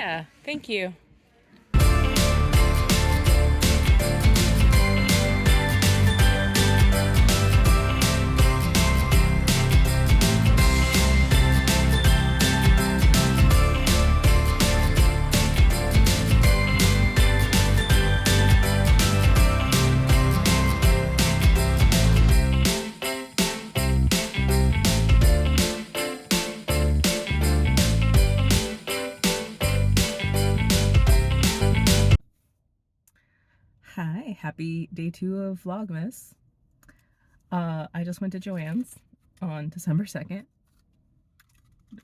Yeah, thank you. Hi, happy day 2 of Vlogmas. I just went to Joann's on December 2nd.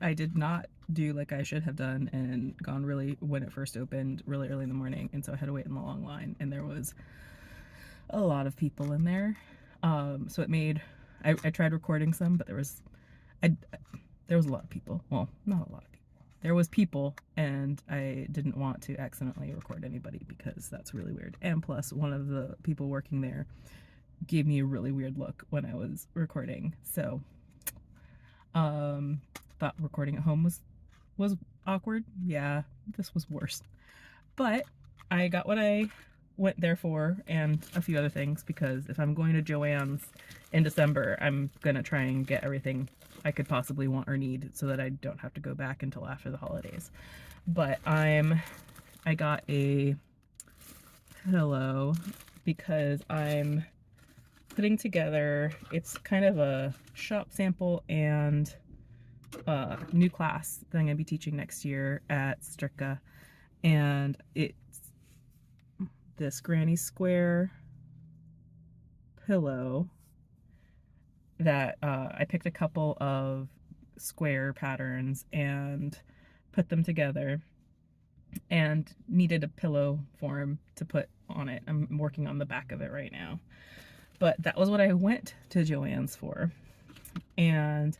I did not do like I should have done and gone really, when it first opened, really early in the morning, and so I had to wait in the long line, and there was a lot of people in there. So it made, I tried recording some, but there was a lot of people. Well, not a lot of people. There was people, and I didn't want to accidentally record anybody because that's really weird. And plus, one of the people working there gave me a really weird look when I was recording. So, thought recording at home was awkward. Yeah, this was worse. But I got what I went there for and a few other things, because if I'm going to Joann's in December, I'm gonna try and get everything I could possibly want or need so that I don't have to go back until after the holidays. But I got a pillow because I'm putting together, it's kind of a shop sample and new class that I'm going to be teaching next year at Stricka, and it's this granny square pillow that I picked a couple of square patterns and put them together and needed a pillow form to put on it. I'm working on the back of it right now. But that was what I went to Joann's for. And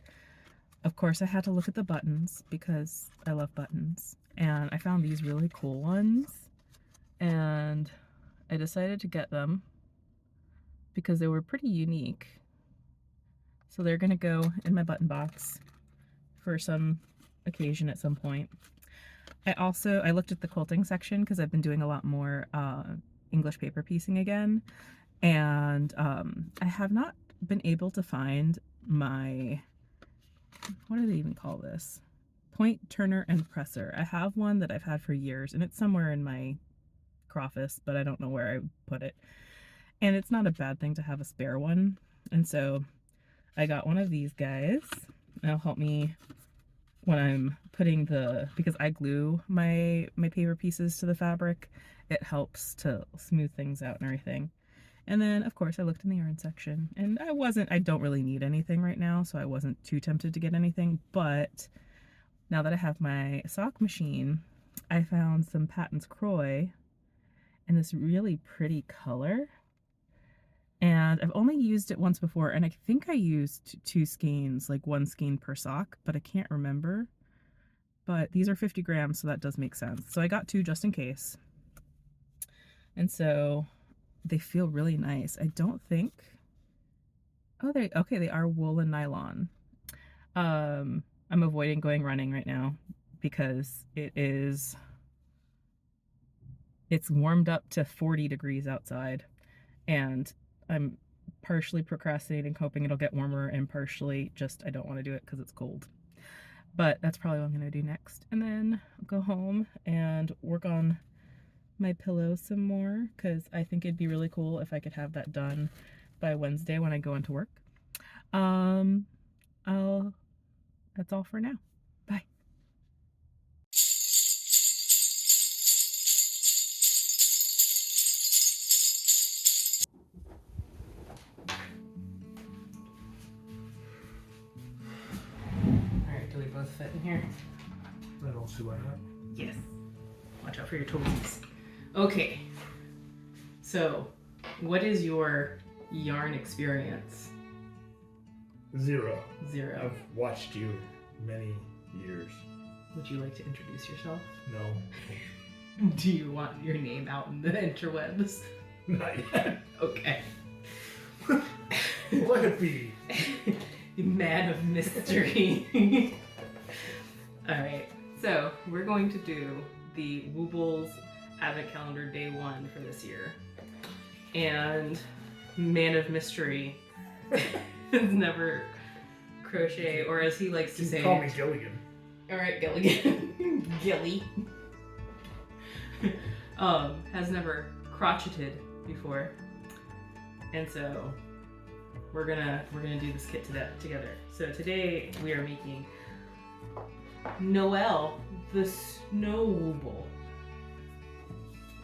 of course I had to look at the buttons because I love buttons. And I found these really cool ones. And I decided to get them because they were pretty unique. So they're gonna go in my button box for some occasion at some point. I looked at the quilting section because I've been doing a lot more English paper piecing again. And I have not been able to find my, what do they even call this? Point turner and presser. I have one that I've had for years, and it's somewhere in my office, but I don't know where I put it. And it's not a bad thing to have a spare one. And so I got one of these guys. It'll help me when I'm putting because I glue my paper pieces to the fabric. It helps to smooth things out and everything. And then, of course, I looked in the yarn section, and I don't really need anything right now, so I wasn't too tempted to get anything. But now that I have my sock machine, I found some Patton's Croy in this really pretty color. And I've only used it once before, and I think I used 2 skeins, like 1 skein per sock, but I can't remember. But these are 50 grams, so that does make sense. So I got 2 just in case. And so they feel really nice. I don't think, they are wool and nylon. I'm avoiding going running right now because it's warmed up to 40 degrees outside, and I'm partially procrastinating, hoping it'll get warmer, and partially just I don't want to do it because it's cold. But that's probably what I'm gonna do next, and then go home and work on my pillow some more, because I think it'd be really cool if I could have that done by Wednesday when I go into work. That's all for now. Bye. Alright, do we both fit in here? I don't see why not. Yes. Watch out for your toes. Okay. So, what is your yarn experience? 0. 0. I've watched you many years. Would you like to introduce yourself? No. Do you want your name out in the interwebs? Not yet. Okay. Let it be. Man of mystery. Alright, so we're going to do the Woobles Advent Calendar Day 1 for this year. And man of mystery has never crochet, or as he likes to You say, call me Gilligan. all right, Gilligan, Gilly, has never crocheted before, and so we're gonna do this kit together. So today we are making Noel the Snow Wooble.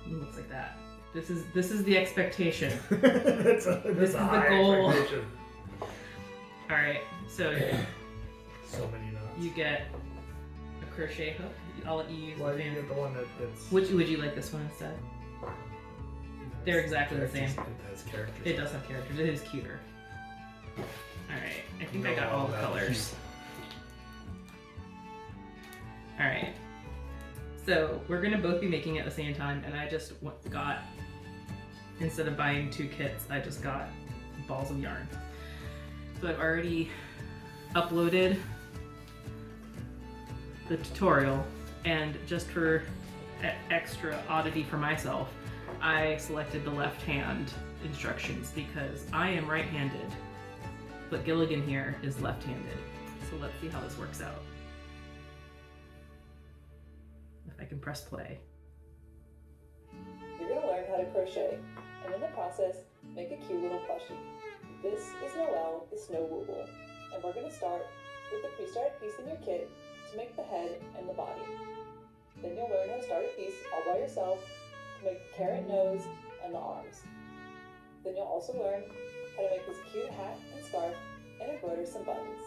It looks like that. This is the expectation. This is the goal. All right, so So many knots. you get a crochet hook. I'll let you use Why the do you fan. get the one that's... Which would you like this one instead? They're exactly the same. It has characters. It does have characters. It is cuter. All right, I think I got all the colors. All right, so we're gonna both be making it at the same time, and I just got, instead of buying 2 kits, I just got balls of yarn. So I've already uploaded the tutorial, and just for extra oddity for myself, I selected the left hand instructions because I am right-handed, but Gilligan here is left-handed. So let's see how this works out. If I can press play. You're going to learn how to crochet, and in the process, make a cute little plushie. This is Noel, the Snow Wooble, and we're going to start with the pre-started piece in your kit to make the head and the body. Then you'll learn how to start a piece all by yourself to make the carrot nose and the arms. Then you'll also learn how to make this cute hat and scarf and embroider some buttons.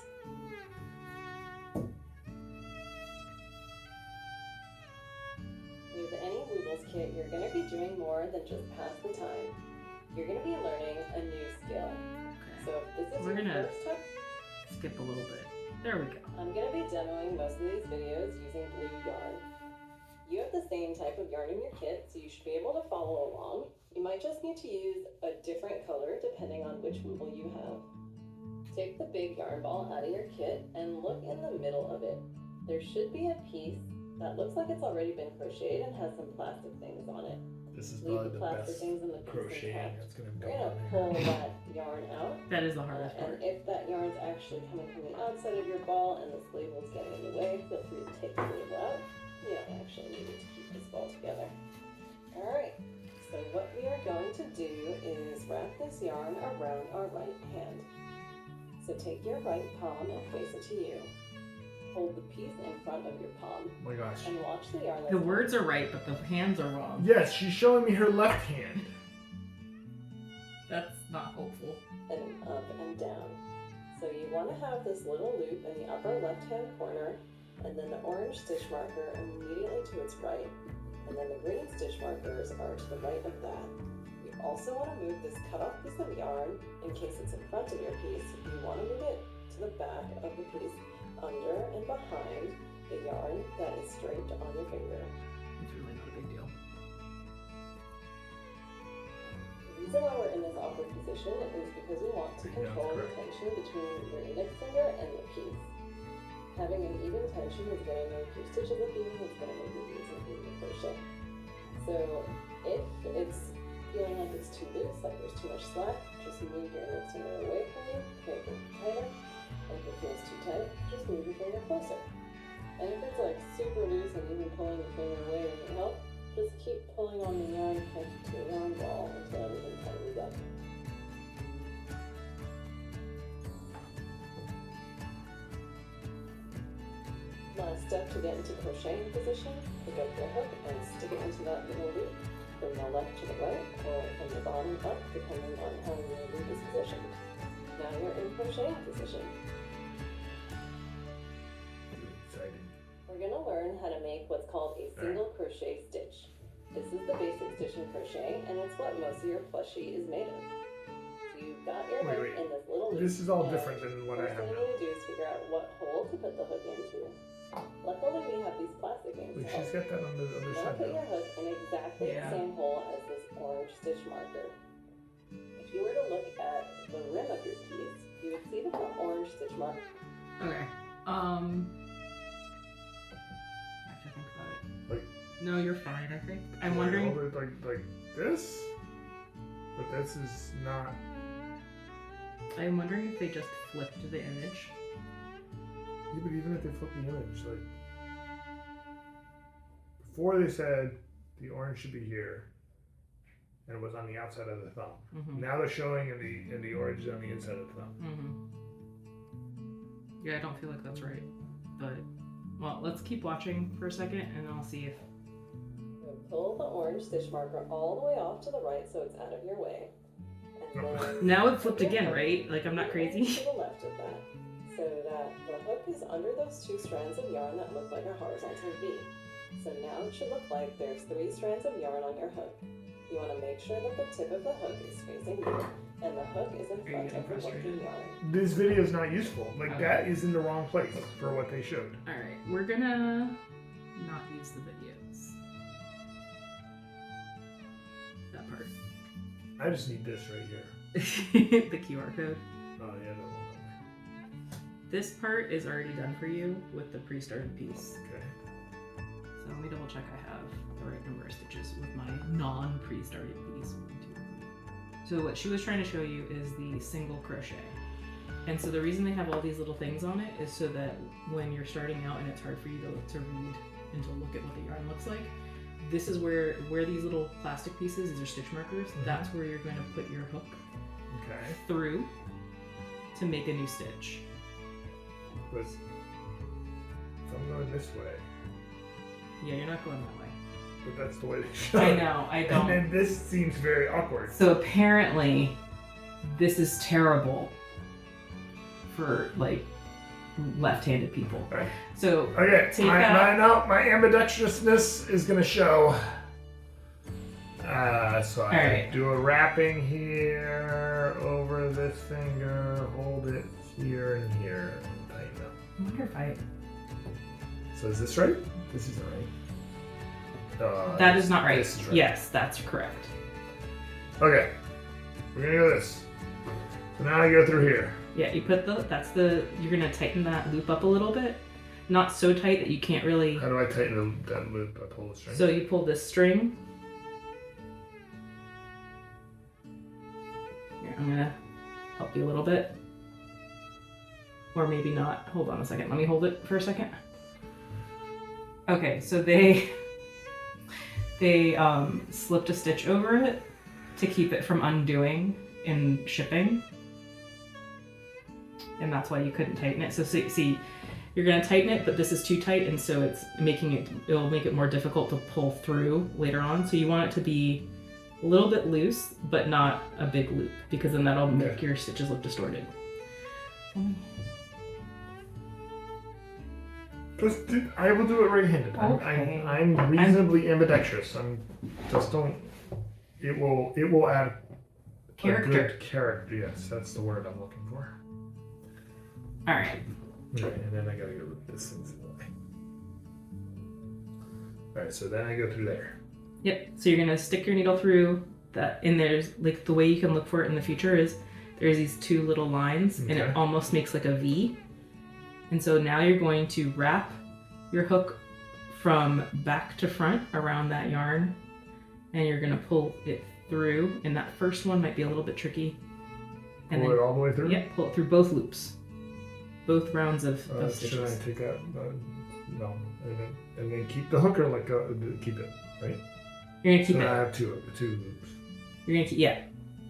With any Woobles kit, you're going to be doing more than just pass the time. You're going to be learning a new skill. So if this is your first time, skip a little bit. There we go. I'm going to be demoing most of these videos using blue yarn. You have the same type of yarn in your kit, so you should be able to follow along. You might just need to use a different color depending on which Wooble you have. Take the big yarn ball out of your kit and look in the middle of it. There should be a piece that looks like it's already been crocheted and has some plastic things on it. This is Leave probably the the plastic best things in the piece crocheting intact. that's going to go We're going on to here. pull that yarn out. That is the hardest part. And if that yarn's actually coming from the outside of your ball and this label's getting in the way, feel free to take the label out. You don't actually need it to keep this ball together. Alright, so what we are going to do is wrap this yarn around our right hand. So take your right palm and face it to you. Hold the piece in front of your palm. Oh my gosh. And watch the yarn. The words are right, but the hands are wrong. Yes, she's showing me her left hand. That's not hopeful. And up and down. So you want to have this little loop in the upper left-hand corner, and then the orange stitch marker immediately to its right, and then the green stitch markers are to the right of that. You also want to move this cut-off piece of yarn, in case it's in front of your piece, you want to move it to the back of the piece, under and behind the yarn that is draped on your finger. It's really not a big deal. The reason why we're in this awkward position is because we want to control the tension between your index finger and the piece. Having an even tension is going to make your stitches look even, it's going to make it easy for you to crochet. So if it's feeling like it's too loose, like there's too much slack, just move your index finger away from you, make it tighter. And if it feels too tight, just move your finger closer. And if it's like super loose and even pulling your finger away doesn't help, just keep pulling on the yarn connected to the yarn ball until everything tightens up. Last step to get into crocheting position, pick up the hook and stick it into that little loop from the left to the right or from the bottom up, depending on how your loop is positioned. Now you're in crocheting position. We're going to learn how to make what's called a single crochet stitch. This is the basic stitch in crochet, and it's what most of your plushie is made of. So you've got your hook in this little loop. This is all different than what I have now. First thing you need to do is figure out what hole to put the hook into. Luckily, we have these plastic things. Wait, she's got that on the other side. Now put your hook in exactly the same hole as this orange stitch marker. If you were to look at the rim of your piece, you would see that the orange stitch mark. Okay. I have to think about it. No, you're fine, I think. I'm Like, wondering. hold it like this? But this is not. I'm wondering if they just flipped the image. Yeah, but even if they flip the image, like before they said the orange should be here, and it was on the outside of the thumb. Mm-hmm. Now they're showing in the orange is on the inside of the thumb. Mm-hmm. Yeah, I don't feel like that's right, but well, let's keep watching for a second, and I'll see if. Pull the orange stitch marker all the way off to the right so it's out of your way. And then Now it flipped again, right? Like I'm not crazy. to the left of that, so that the hook is under those 2 strands of yarn that look like a horizontal V. So now it should look like there's 3 strands of yarn on your hook. You want to make sure that the tip of the hook is facing you, and the hook is in front of the working yarn. This video is not useful. Like Okay. that is in the wrong place for what they showed. All right, we're gonna not use the videos. That part. I just need this right here. The QR code. Oh yeah, that won't. This part is already done for you with the pre-started piece. Okay. So let me double check I have the right number of stitches with my non-pre-started piece. 1, 2, 3. So what she was trying to show you is the single crochet. And so the reason they have all these little things on it is so that when you're starting out and it's hard for you to read and to look at what the yarn looks like, this is where these little plastic pieces, these are stitch markers, that's where you're going to put your hook Okay. through to make a new stitch. But if I'm going this way, Yeah, you're not going that way. but that's the way they showed. I know, I don't. And then this seems very awkward. So apparently, this is terrible for like left-handed people. Right. So Okay, take my out. ambidextrousness is gonna show. So I Alright. do a wrapping here over this finger, hold it here and here, and tighten up. I wonder if I. So is this right? This isn't right. That is not right. This is right. Yes, that's correct. Okay, we're gonna go this. So now I go through here. Yeah, you put you're gonna tighten that loop up a little bit. Not so tight that you can't really. How do I tighten that loop? I pull the string. So you pull this string. Here, I'm gonna help you a little bit. Or maybe not. Hold on a second. Let me hold it for a second. Okay, so they slipped a stitch over it to keep it from undoing in shipping. And that's why you couldn't tighten it. So see, you're gonna tighten it, but this is too tight, and so it'll make it more difficult to pull through later on. So you want it to be a little bit loose, but not a big loop, because then that'll make your stitches look distorted. I will do it right-handed. Okay. I'm reasonably ambidextrous. It will add Character. a good character. Yes, that's the word I'm looking for. All right. Okay, and then I gotta go with this thing's in the way. All right, so then I go through there. Yep. So you're gonna stick your needle through that, and there's like the way you can look for it in the future is there's these 2 little lines, and Okay. it almost makes like a V. And so now you're going to wrap your hook from back to front around that yarn, and you're gonna pull it through. And that first one might be a little bit tricky. And Pull it all the way through? Yep, pull it through both loops, both rounds of Should I stitches. take out? No. And then keep the hook or let go? Keep it, right? You're gonna keep so it. I have two loops. You're gonna keep, yeah.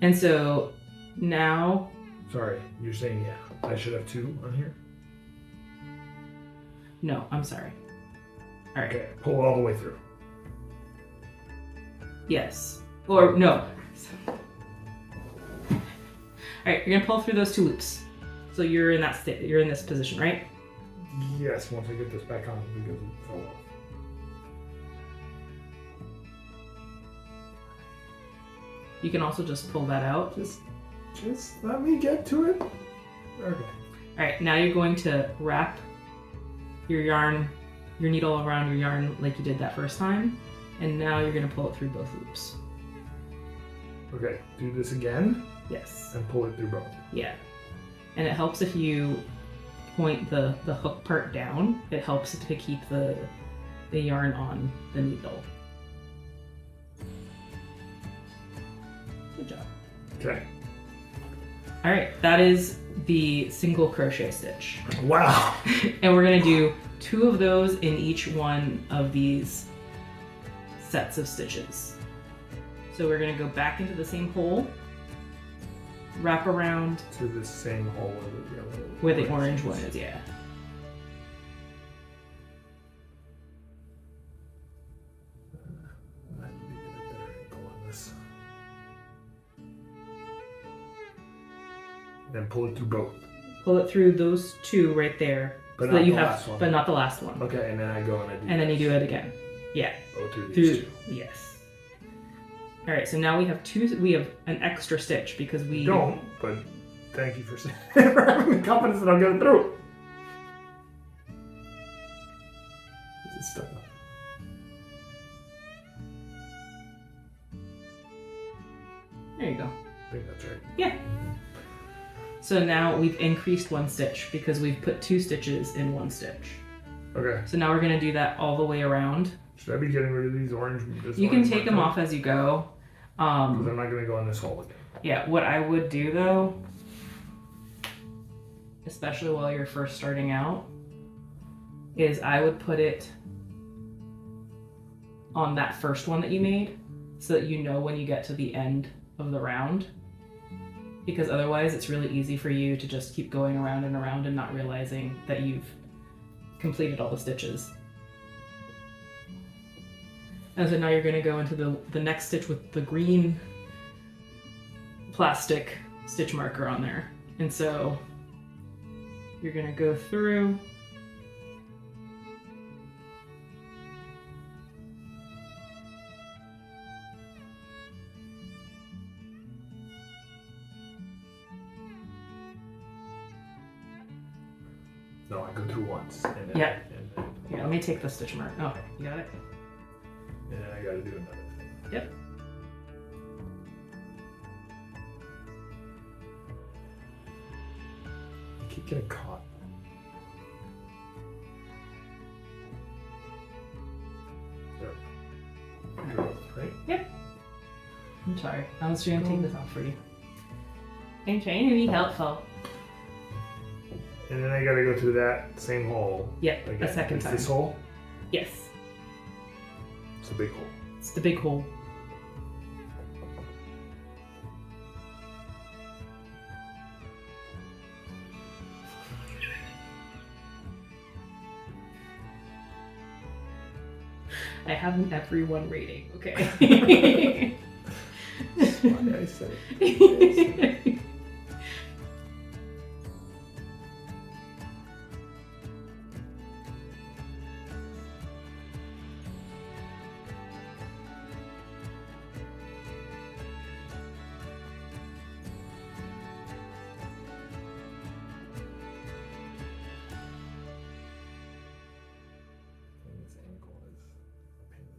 And so now. Sorry, you're saying yeah. I should have 2 on here? No, I'm sorry. All right. Okay, pull all the way through. Yes. Or no. All right, you're gonna pull through those 2 loops. So you're in that state. You're in this position, right? Yes, once I get this back on because it fell off. You can also just pull that out. Just let me get to it. Okay. All right, now you're going to wrap your yarn, your needle around your yarn like you did that first time, and now you're gonna pull it through both loops. Okay, do this again Yes. and pull it through both. Yeah. And it helps if you point the hook part down. It helps to keep the the yarn on the needle. Good job. Okay. All right, that is the single crochet stitch. Wow. And we're gonna do 2 of those in each one of these sets of stitches. So we're gonna go back into the same hole, wrap around To the same hole where the orange one is, yeah. I need to get a better angle on this. Then pull it through both. Pull it through those 2 right there. But so not that you the have, last one. but not the last one. Okay, and then I go and I do And then you this. do it again. Yeah. Go through these two. Yes. All right, so now we have 2. We have an extra stitch because we Don't, but thank you for saying for having the confidence that I'll get it through. Is it stuck up? There you go. I think that's right. Yeah. So now we've increased 1 stitch because we've put 2 stitches in 1 stitch. Okay. So now we're gonna do that all the way around. Should I be getting rid of these orange? You can take them off as you go. Because I'm not going to go in this hole again. Yeah, what I would do though, especially while you're first starting out, is I would put it on that first one that you made so that you know when you get to the end of the round. Because otherwise it's really easy for you to just keep going around and around and not realizing that you've completed all the stitches. And so now you're going to go into the next stitch with the green plastic stitch marker on there. And so you're going to go through No, I go through once. And then, Yeah. And then, Here, let me take the stitch mark. Oh, you got it? and then I got to do another thing. Yep. I keep getting caught. There. Girls, right? Yep. I'm sorry. I was trying to take this off for you. I'm trying to be helpful. And then I got to go through that same hole. Yep, again. a second It's time. this hole? Yes. It's a big hole. It's the big hole. I have an everyone rating, okay? That's why I said it. This angle is a pain in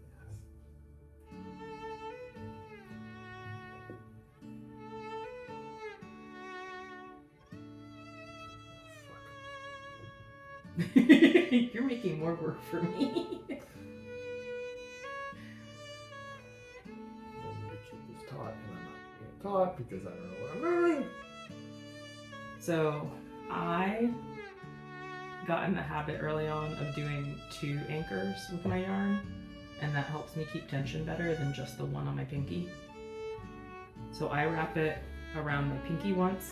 the ass. You're making more work for me. I need to keep this taut, and I'm not keeping it taut because I don't know what I'm doing. So I got in the habit early on of doing 2 anchors with my yarn, and that helps me keep tension better than just the one on my pinky. So I wrap it around my pinky once,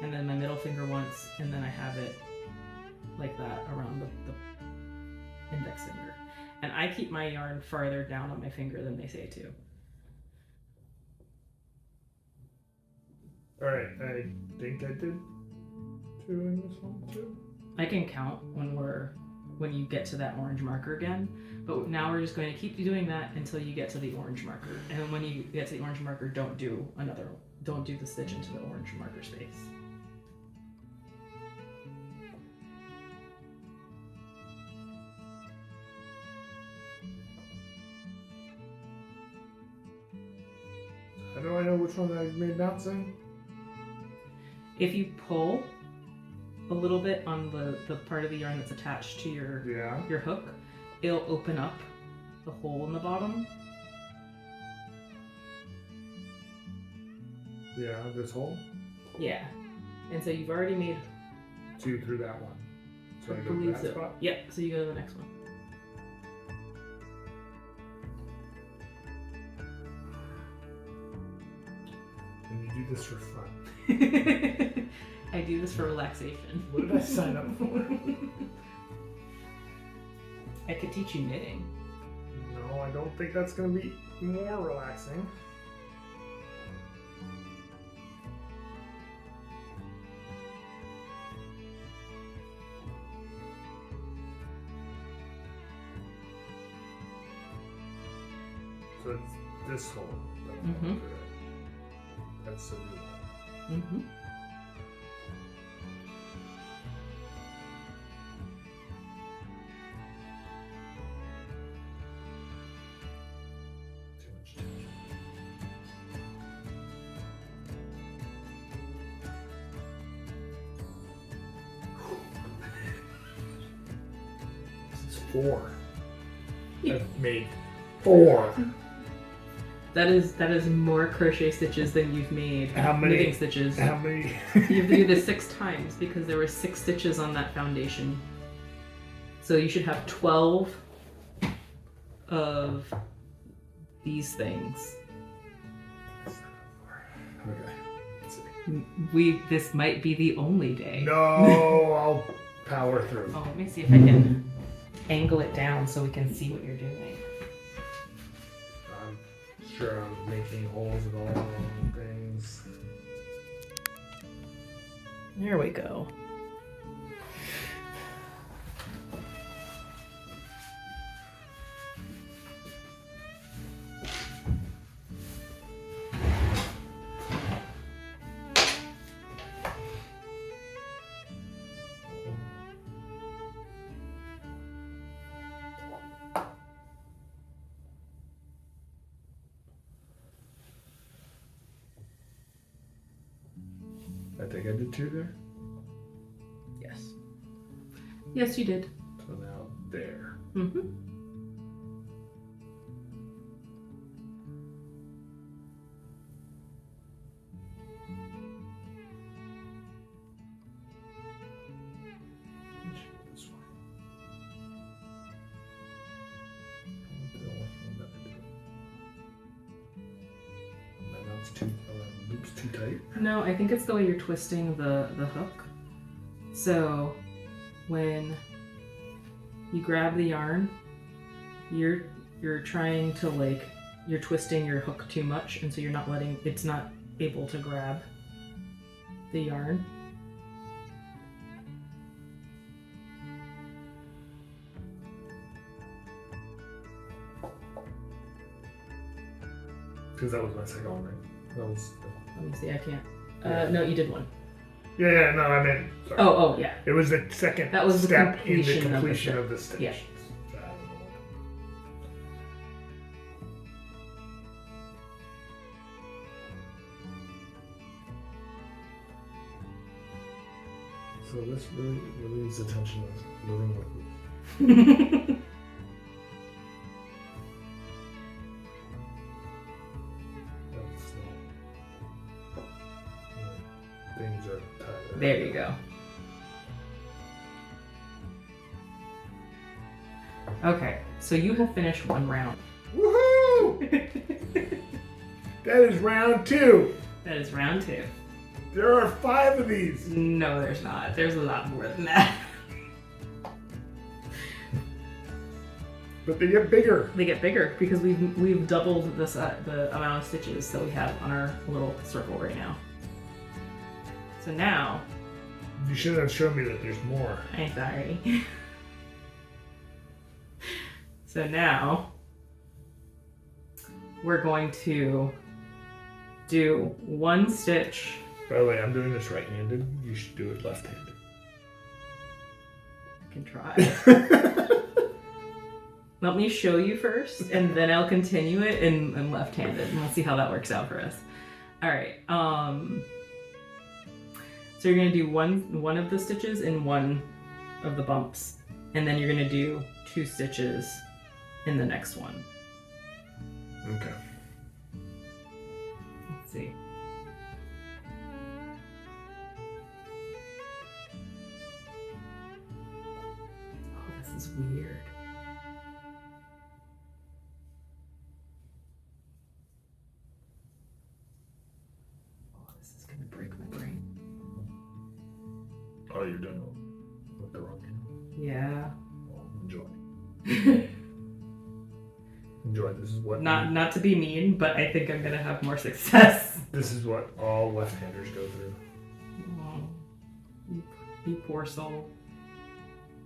and then my middle finger once, and then I have it like that around the index finger. And I keep my yarn farther down on my finger than they say to. Alright, I think I did 2 in this one too. I can count when you get to that orange marker again, but now we're just going to keep doing that until you get to the orange marker. And then when you get to the orange marker, don't do the stitch into the orange marker space. How do I know which one I've made bouncing? If you pull a little bit on the part of the yarn that's attached to your Yeah. hook, it'll open up the hole in the bottom. Yeah, this hole? Yeah. And so you've already made... 2 through that one. So I go to believe that so. spot? Yep, so you go to the next one. And you do this for fun. I do this for relaxation. What did I sign up for? I could teach you knitting. No, I don't think that's going to be more relaxing. So it's this hole. Mm-hmm. That's the new hole. Mm-hmm. Too much tension. This is 4. I've made 4. That is more crochet stitches than you've made. How many? Knitting stitches. How many? You have to do this 6 times because there were 6 stitches on that foundation. So you should have 12 of these things. Okay. Let's see. This might be the only day. No, I'll power through. Oh, let me see if I can angle it down so we can see what you're doing. I'm sure I'm making holes in all things. There we go. I think I did 2 there. Yes. Yes, you did. So now there. Mm-hmm. This way. Now it's too, loop's too tight. No, I think it's the way you're twisting the hook. So when you grab the yarn, you're trying to you're twisting your hook too much, and so you're not letting, it's not able to grab the yarn. Because that was my second one, right? That was. Let me see, I can't. Yeah. No, you did one. Yeah, no, I meant. Sorry. Oh, yeah. It was the second That was the step in the completion of the completion step. of the stations. Yeah. So I don't know what- So this really relieves the tension of living with me. That's things are tied. There you go. Okay, so you have finished one round. Woohoo! That is round 2. That is round 2. There are 5 of these. No, there's not. There's a lot more than that. But they get bigger. They get bigger because we've doubled the amount of stitches that we have on our little circle right now. So now, You should have shown me that there's more. I'm sorry. So now, we're going to do 1 stitch. By the way, I'm doing this right-handed. You should do it left-handed. I can try. Let me show you first, and then I'll continue it in left-handed, and we'll see how that works out for us. All right. So you're gonna do one of the stitches in one of the bumps, and then you're gonna do 2 stitches in the next one. Okay. Let's see. Oh, this is weird. Oh, this is gonna break my brain. Oh, you're doing it with the wrong hand. Yeah. Well, enjoy. Enjoy. This is what. Not to be mean, but I think I'm gonna have more success. This is what all left-handers go through. Oh, you poor soul.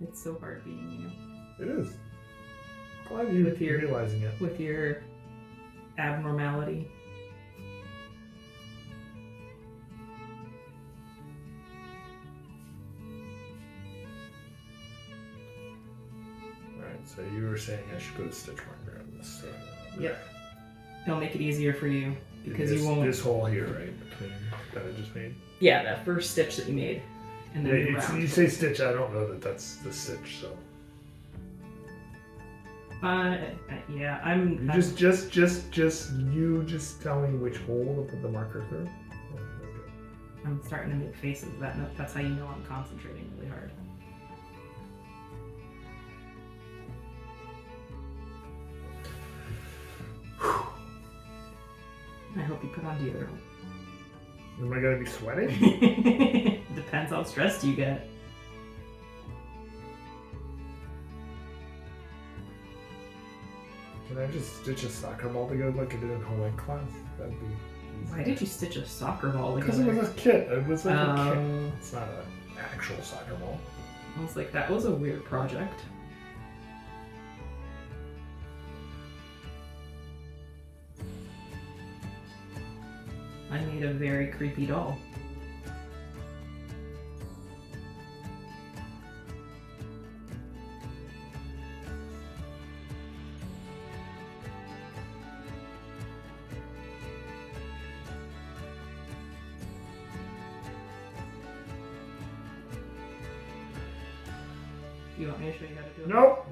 It's so hard being you. It is. Glad you're With your- realizing it. With your abnormality. Alright, so you were saying I should put a stitch marker on this. Yep. It'll make it easier for you because this, you won't. This hole here, right? Between that I just made? Yeah, that first stitch that you made. And then Yeah, round. you say stitch, I don't know that that's the stitch, so. Yeah, I'm. You just you just tell me which hole to put the marker through. Oh, okay. I'm starting to make faces. That's how you know I'm concentrating really hard. I hope you put on deodorant. Am I gonna be sweating? Depends how stressed you get. Can I just stitch a soccer ball together like I did in home ec class? That'd be easy. Why did you stitch a soccer ball together? Because it was a kit. It was like a kit. Oh. It's not an actual soccer ball. I was like, that was a weird project. I made a very creepy doll. Do you want me to show you how to do it? Nope.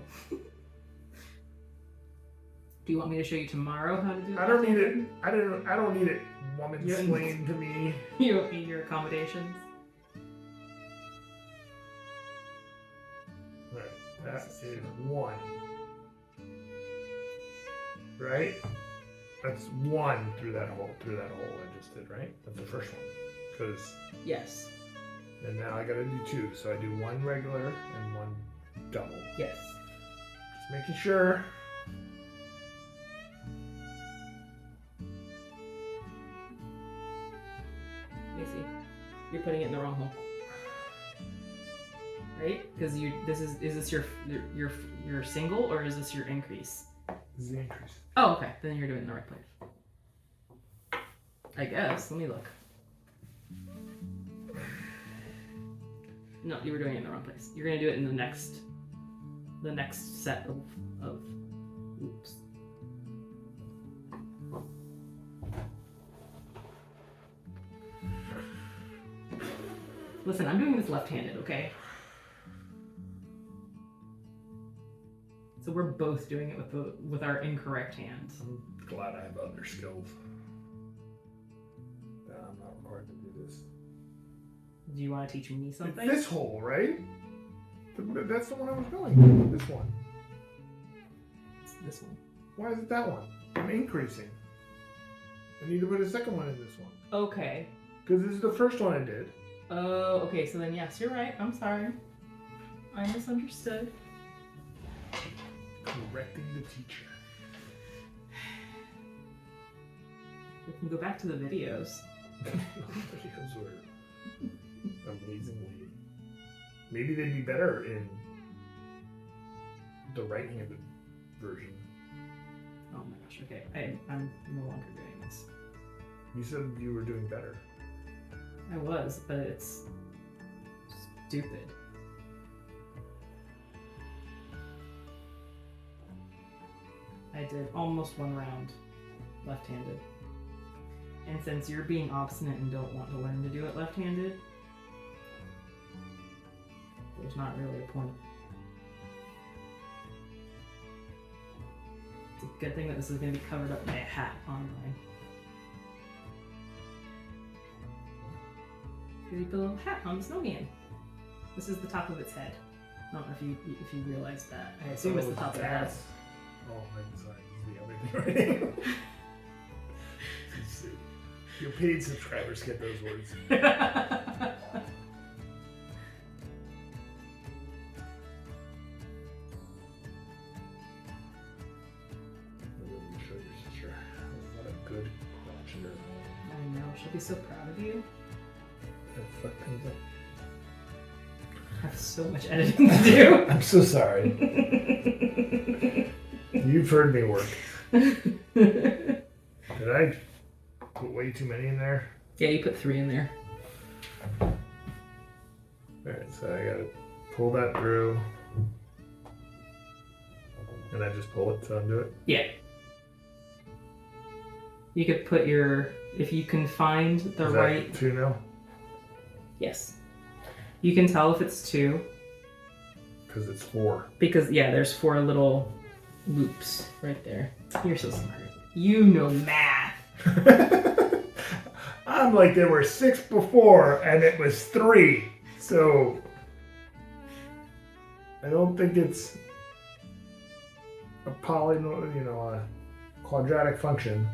Do you want me to show you tomorrow how to do it? I don't need it. I don't need it. Woman Yeah. explain to me. You don't need your accommodations? Right. That is one. Right? That's one through that hole I just did, right? That's the first one. Because Yes. and now I gotta do two. So I do one regular and one double. Yes. Just making sure. Let me see. You're putting it in the wrong hole. Right? Because is this your single or is this your increase? This is the increase. Oh, okay. Then you're doing it in the right place. I guess. Let me look. No, you were doing it in the wrong place. You're gonna do it in the next set of oops. Listen, I'm doing this left-handed, okay? So we're both doing it with our incorrect hands. I'm glad I have other skills. That I'm not required to do this. Do you want to teach me something? It's this hole, right? That's the one I was going. This one. It's this one. Why is it that one? I'm increasing. I need to put a second one in this one. Okay. Because this is the first one I did. Oh, okay. So then, yes, you're right. I'm sorry. I misunderstood. Correcting the teacher. We can go back to the videos. Videos were amazingly. Maybe they'd be better in the right-handed version. Oh my gosh. Okay. I'm no longer doing this. You said you were doing better. I was, but it's stupid. I did almost one round left-handed. And since you're being obstinate and don't want to learn to do it left-handed, there's not really a point. It's a good thing that this is going to be covered up by a hat on mine. You put a little hat on the snowman. This is the top of its head. I don't know if you realized that. I assume it's the top of the head. Oh, I'm sorry. This is the other thing right. Your paid subscribers get those words. Show your sister what a good crotcheter. I know. She'll be so proud of you. Fuck things up. I have so much editing to do. I'm so sorry. You've heard me work. Did I put way too many in there? Yeah, you put 3 in there. Alright, so I gotta pull that through. And I just pull it to undo it? Yeah. You could put if you can find the Is right... that 2 now? Yes. You can tell if it's 2. Because it's 4. Because, yeah, there's 4 little loops right there. You're so smart. You know math. I'm like, there were 6 before, and it was 3. So, I don't think it's a a quadratic function.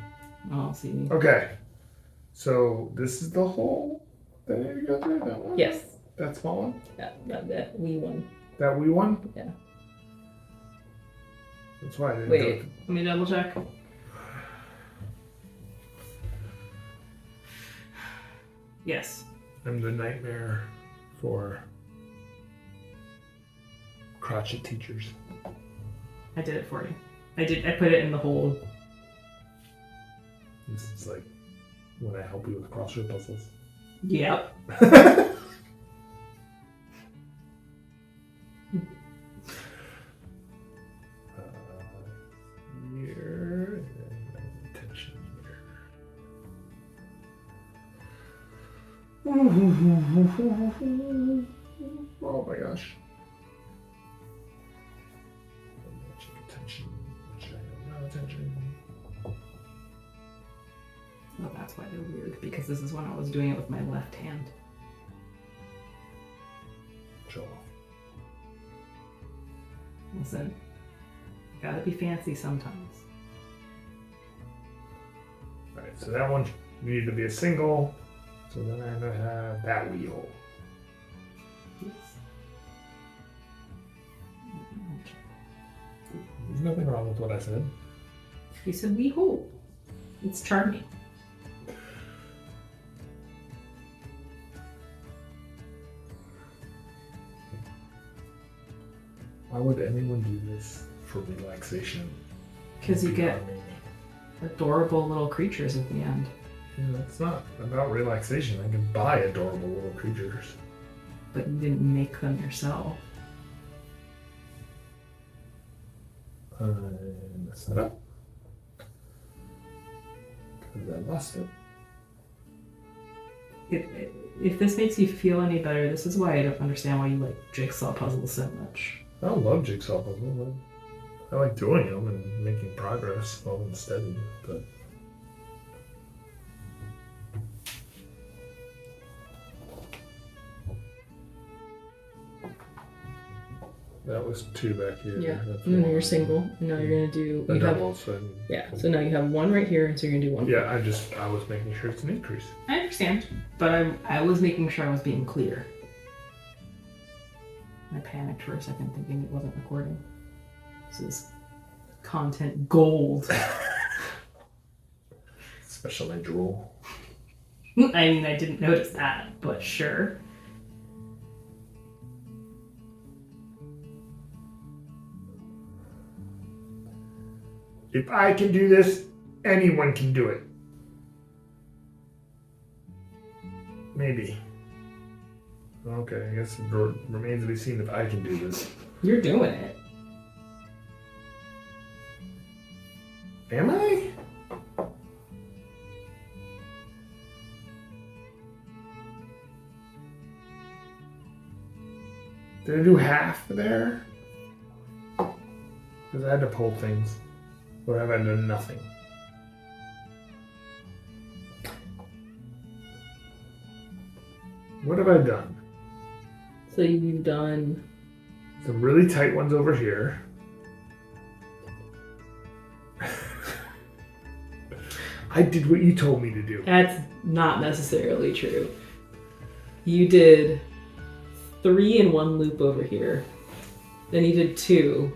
Oh, see. Okay. So, this is the whole thing you got there? That one? Yes. That small one? Yeah, that wee one. That wee one? Yeah. That's why I didn't Wait, let me double check. Yes. I'm the nightmare for crotchet teachers. I did it for you. I put it in the hole. This is like when I help you with crossword puzzles. Yep. Here and then tension here. Oh my gosh. Tension, which I have no attention. Oh, that's why they're weird. Because this is when I was doing it with my left hand. Joel. Listen, gotta be fancy sometimes. Alright, so that one needed to be a single. So then I'm gonna have that wheel. Yes. There's nothing wrong with what I said. You said wee hole. It's charming. Why would anyone do this for relaxation? Because you get Beyond me. adorable little creatures at the end. Yeah, it's not about relaxation. I can buy adorable little creatures. But you didn't make them yourself. I messed that up. Because I lost it. If this makes you feel any better, this is why I don't understand why you like jigsaw puzzles so much. I don't love jigsaw puzzles. I like doing them and making progress slow and steady, but that was 2 back here. Yeah. That's And then 1. you're single. And now you're gonna do A you have double, so yeah. So now you have 1 right here, and so you're gonna do 1. yeah, I was making sure it's an increase. I understand, but I was making sure I was being clear. I panicked for a second, thinking it wasn't recording. This is content gold. Especially drool. I mean, I didn't notice that, but sure. If I can do this, anyone can do it. Maybe. Okay, I guess it remains to be seen if I can do this. You're doing it. Am I? Did I do half there? Because I had to pull things. Or have I done nothing? What have I done? So you've done some really tight ones over here. I did what you told me to do. That's not necessarily true. You did 3 in one loop over here. Then you did 2.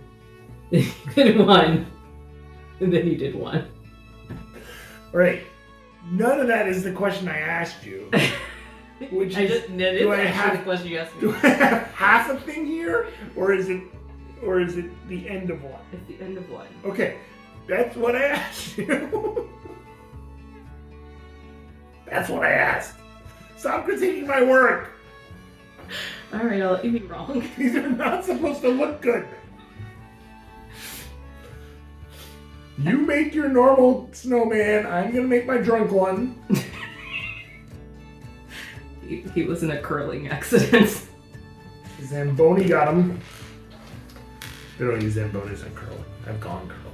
Then you did 1. And then you did 1. Right. None of that is the question I asked you. Which that is actually the question you asked me. Do I have half a thing here? Or is it the end of one? It's the end of one. Okay. That's what I asked you. That's what I asked. Stop critiquing my work. Alright, I'll let you be wrong. These are not supposed to look good. You make your normal snowman. I'm going to make my drunk one. He was in a curling accident. Zamboni got him. They don't use Zambonis on curling. I've gone curling.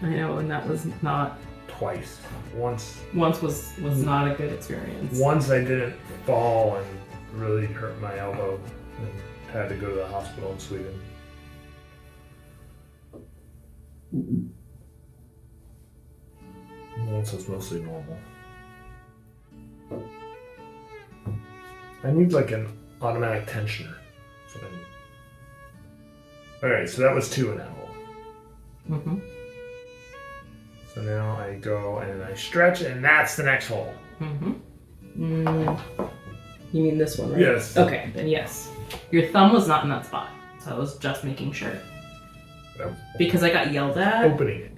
I know, and that was not... Twice. Once was not a good experience. Once I didn't fall and really hurt my elbow and had to go to the hospital in Sweden. Once was mostly normal. I need like an automatic tensioner. That's what I need. Alright, so that was 2 in that hole. Mm-hmm. So now I go and I stretch, and that's the next hole. Mm-hmm. You mean this one, right? Yes. Okay, then yes. Your thumb was not in that spot, so I was just making sure. Because I got yelled at. Opening it.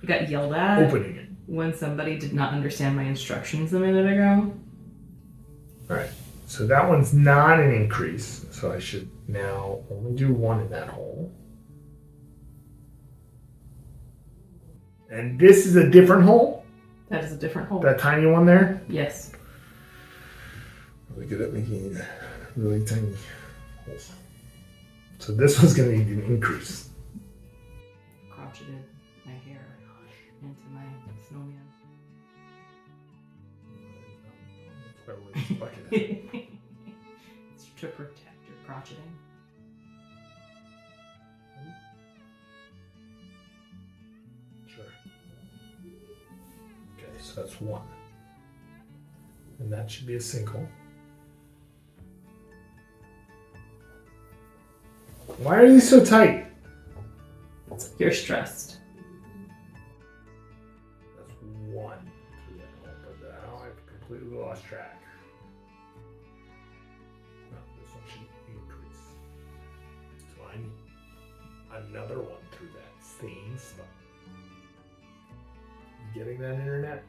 I got yelled at. Opening it. When somebody did not understand my instructions a minute ago. Alright, so that one's not an increase, so I should now only do 1 in that hole. And this is a different hole? That is a different hole. That tiny one there? Yes. Really good at making really tiny holes. So this was going to need an increase. Crotcheted my hair into my snowman. It's to protect your crotcheting. Sure. Okay, so that's 1. And that should be a single. Why are these so tight? You're stressed. That's 1 through that hole, but now I've completely lost track. No, this one should increase. So I need another 1 through that same spot. You getting that, internet?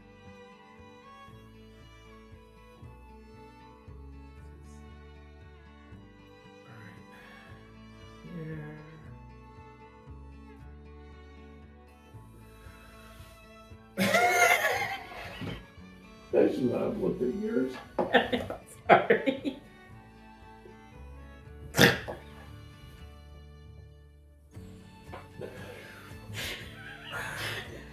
I should not have looked at yours. Sorry.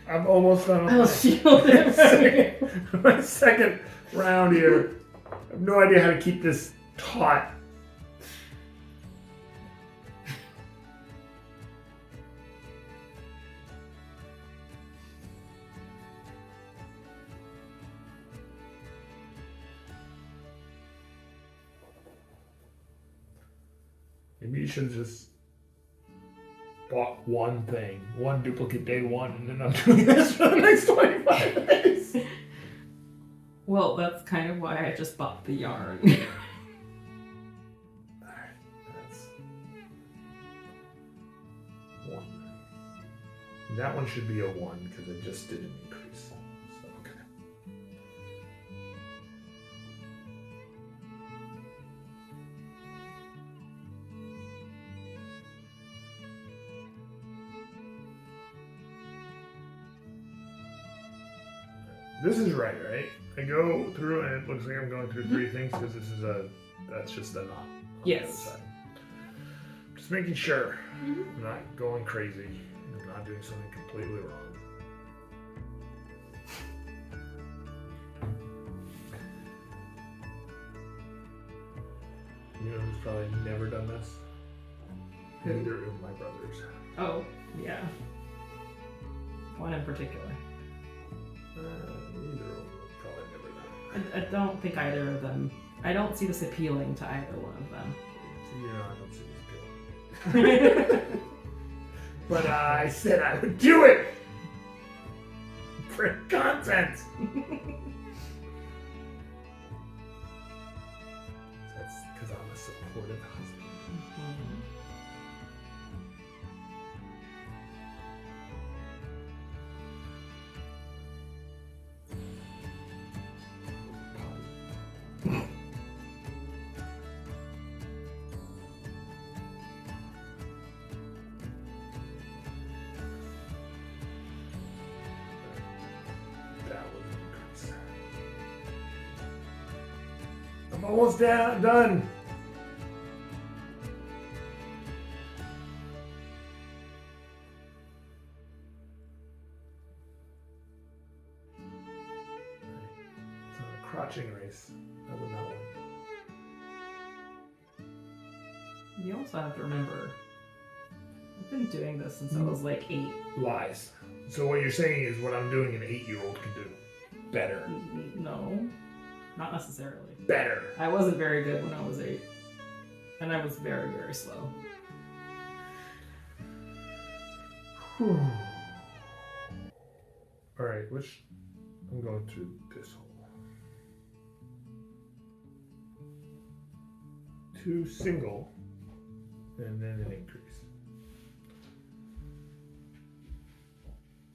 I'm almost done I'll with feel it. my second round here. I have no idea how to keep this taut. Maybe you should have just bought one thing, one duplicate day 1, and then I'm doing this for the next 25 days. Well, that's kind of why I just bought the yarn. Alright, that's 1. That one should be a 1 because I just did an increase. So, okay. This is right? I go through and it looks like I'm going through 3 things because that's just a knot. Yes. Just making sure I'm not going crazy. I'm not doing something completely wrong. You know who's probably never done this? Neither of my brothers. Oh, yeah. One in particular. Neither of them have probably never done it. I don't think either of them. I don't see this appealing to either one of them. Yeah, I don't see this appealing. But I said I would do it! For content! That's because I'm a supportive husband. I'm almost done. It's a crotching race. I would not win. You also have to remember, I've been doing this since I was like 8. Lies. So what you're saying is what I'm doing an 8-year-old can do. Better. No, not necessarily. Better. I wasn't very good when I was 8. And I was very, very slow. Alright, I'm going through this hole. 2 single, and then an increase.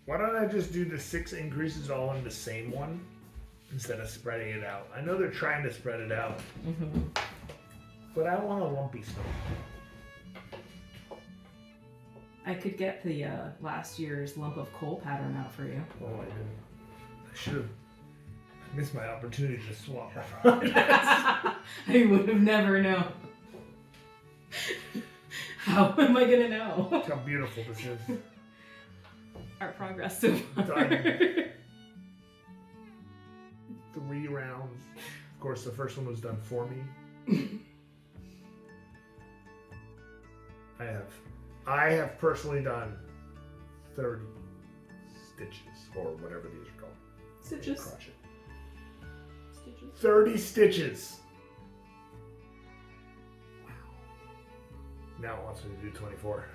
Why don't I just do the 6 increases all in the same one instead of spreading it out? I know they're trying to spread it out, but I want a lumpy stuff. I could get the last year's lump of coal pattern out for you. Oh, I didn't. I should have missed my opportunity to swap. I would have never known. How am I gonna know? Look how beautiful this is. Our progress so far. Done. 3 rounds. Of course, the first one was done for me. I have personally done 30 stitches, or whatever these are called. Stitches. Crochet. Stitches. 30 stitches. Wow. Now it wants me to do 24.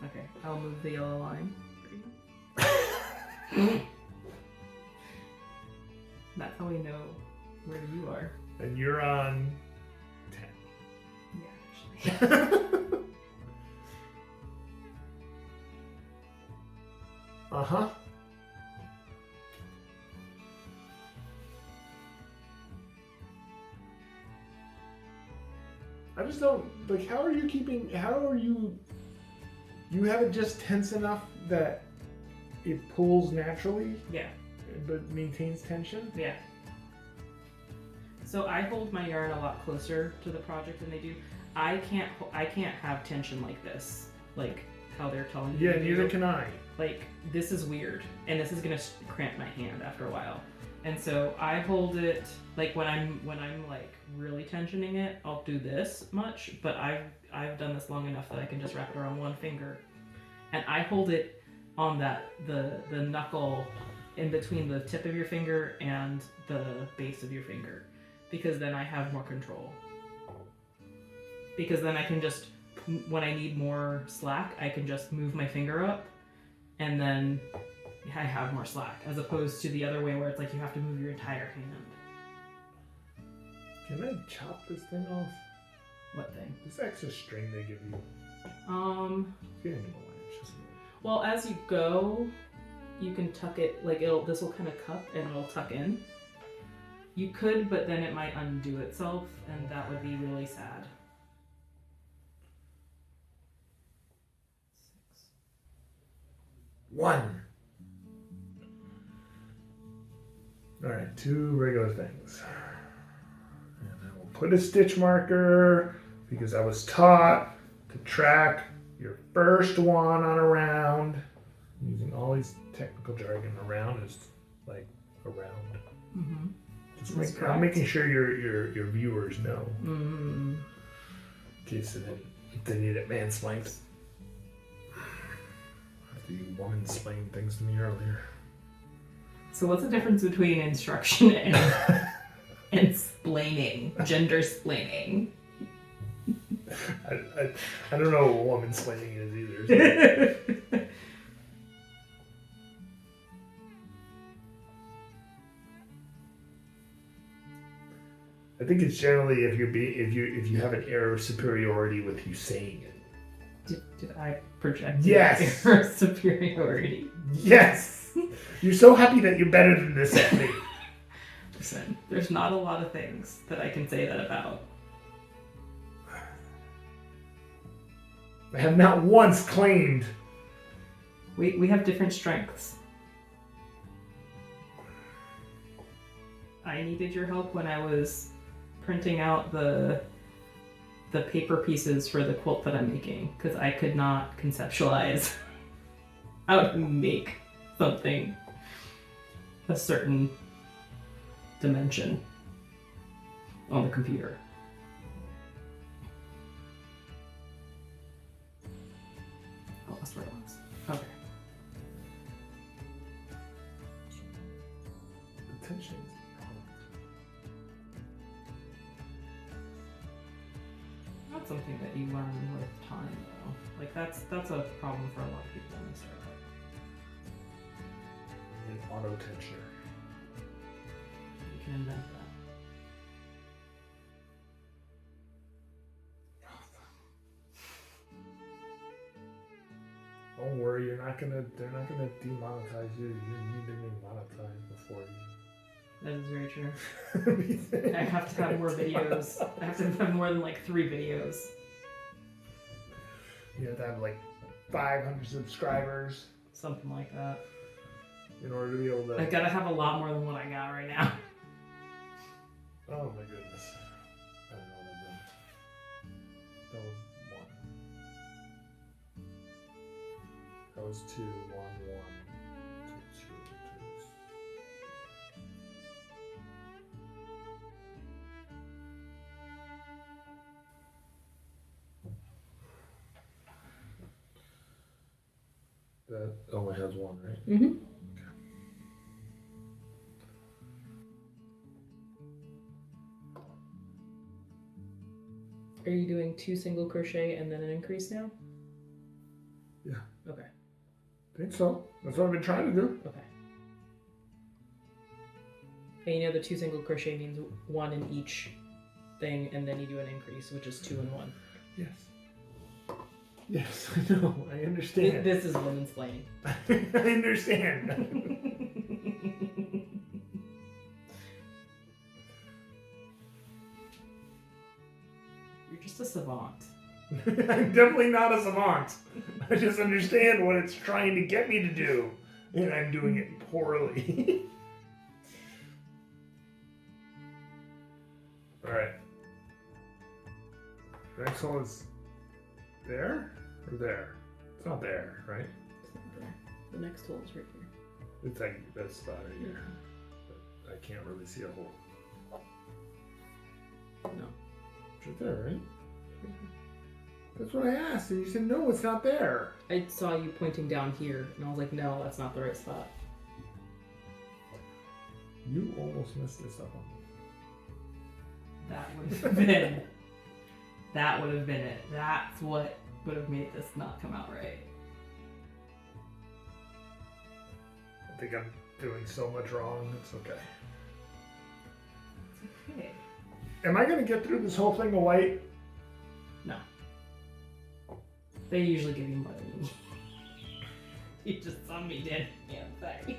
Okay, I'll move the yellow line for you. That's how we know where you are. And you're on 10. Yeah, actually. Uh-huh. I just don't, like, how are you have it just tense enough that it pulls naturally, Yeah. but maintains tension? Yeah. So I hold my yarn a lot closer to the project than they do. I can't have tension like this, like how they're telling you. Yeah, to neither do. can I. Like, this is weird, and this is gonna cramp my hand after a while. And so I hold it like when I'm like really tensioning it, I'll do this much, but I've done this long enough that I can just wrap it around one finger, and I hold it on the knuckle in between the tip of your finger and the base of your finger, because then I have more control. Because then I can just, when I need more slack, I can just move my finger up, and then I have more slack, as opposed to the other way where it's like you have to move your entire hand. Can I chop this thing off? What thing? This extra string they give you. Getting a it's just Well, as you go, you can tuck it, like this will kind of cup and it'll tuck in. You could, but then it might undo itself, and that would be really sad. 6. 1. Alright, 2 regular things. And I will put a stitch marker because I was taught to track your first one on a round. I'm using all these technical jargon. A round is like a round. I'm making sure your viewers know. Mm. In case they need it mansplained. After you woman-splained things to me earlier. So what's the difference between instruction and splaining? Gender splaining? I don't know what woman-splaining is either. So. I think it's generally if you have an air of superiority with you saying it. Did I project yes. air of superiority? Yes. You're so happy that you're better than this at me. Listen, there's not a lot of things that I can say that about. I have not once claimed. We have different strengths. I needed your help when I was printing out the paper pieces for the quilt that I'm making, because I could not conceptualize how to make something a certain dimension on the computer. Oh, that's where it was. Okay. Attention. That's something that you learn with time, though. Like that's a problem for a lot of people when they start out. An auto tensioner. You can invent that. Don't worry, they're not gonna demonetize you. You need to be monetized before you. That is very true. I have to have more videos. I have to have more than like 3 videos. You have to have like 500 subscribers. Something like that. In order to be able to... I gotta have a lot more than what I got right now. Oh my goodness. I don't know what I've done. That was 1. That was 2, 1, 1, 2, 2, 2. That only has 1, right? Mm-hmm. Okay. Are you doing 2 single crochet and then an increase now? Yeah. Okay. I think so. That's what I've been trying to do. Okay. And you know the 2 single crochet means 1 in each thing, and then you do an increase, which is 2 in 1. Yes. Yes, I know. I understand. This is women's planning. I understand. You're just a savant. I'm definitely not a savant. I just understand what it's trying to get me to do, and I'm doing it poorly. All right. The next one is there or there? It's not there, right? It's not there. The next hole is right here. It's like this spot right here. But I can't really see a hole. No. It's right there, right? That's what I asked, and you said no, it's not there. I saw you pointing down here, and I was like, no, that's not the right spot. You almost messed this up on me. That would have been. That would have been it. That's what would have made this not come out right. I think I'm doing so much wrong. It's okay. It's okay. Am I gonna get through this whole thing of white? No. They usually give you more than you need. You just saw me dead. Yeah, sorry.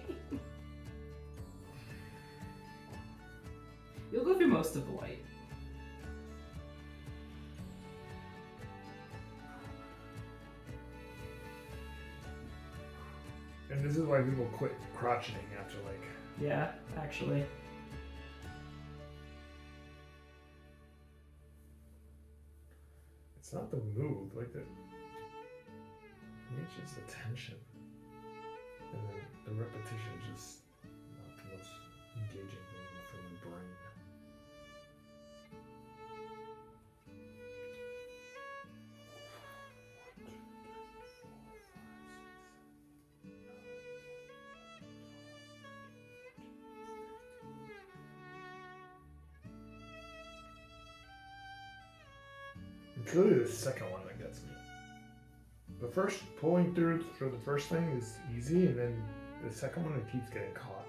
You'll go through most of the white. And this is why people quit crocheting after like... Yeah, actually. It's not the move, like the... I mean, it's just the tension. And then the repetition is just not the most engaging thing for my brain. It's really the second one that gets me. The first pulling through for the first thing is easy, and then the second one it keeps getting caught.